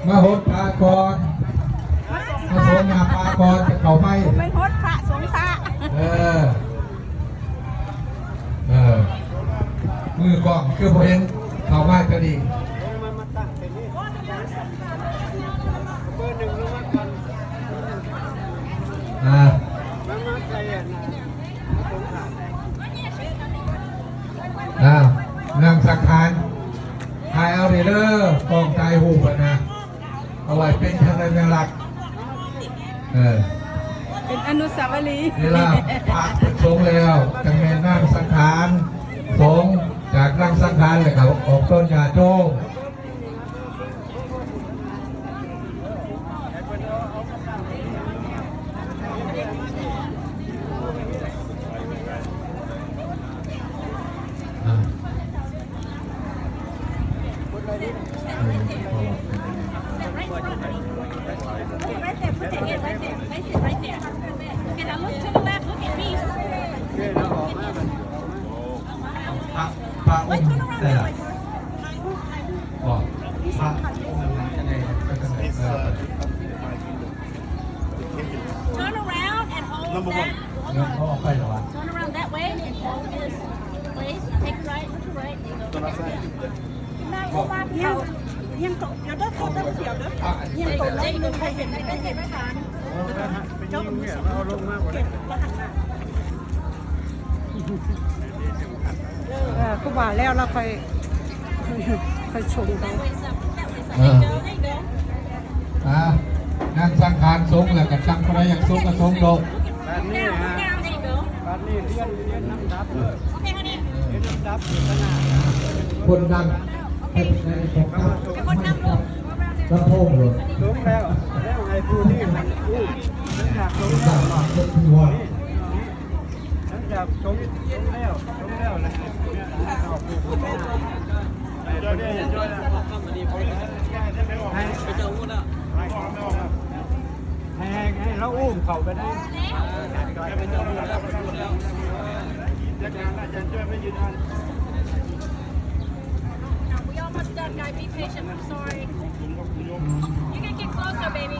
มาหดพาก่อนมาสงมาพาก่อนจะเข้าไปไม่หดพระสงฆ์พระมือกล้องคือบ่เห็นเข้ามาก็ดีนำสังขารถ่ายเอาเด้อกองถ่ายรูปนะเอาไว้เป็นทางสัญลักษณ์เป็นอนุสาวรีย์เวลาพระสงฆ์แล้วจังแม่นนั่งสังขารสงฆ์จากนั่งสังขารแล้วก็ออกต้นยาโจงพระองค์แต่ละบอกพระองค์นั้นจะได้Turn around and hold that. เขาออกไปหรอวะ Turn around that way and hold this place. Take it right, look right. There you go. นั่งลงมาเพียงตกเดี๋ยวเด้อเดี๋ยวเด้อเพียงตกแล้วนึงใครเห็นได้เห็นทานเจ้าก็มีเอาลงมาหมดเลยก็ว่าแล้วเราค่อยชมเขานั่งสังขารสงฆ์แล้วก็สังอะไรอย่างสงฆ์ก็สงฆ์โลกการนี้เรียนน้ำดับเลยเรียนน้ำดับอยู่ขนาดคนดังให้ในของเขาลำโพงเลยสงแล้วไอ้ผู้ที่มันมันอยากสงแล้วหลังจากสงแล้วเลยออกผู้ได้เจ้าเนี่ยช่วยนะให้ไปเจ้าพูดแล้วให้เราอุ้มเขาไปได้เป็นเจ้าพูดแล้วจัดการแล้วจะช่วยไม่ยืนยันWe almost done, guys. Be patient. I'm sorry. You can get closer, baby.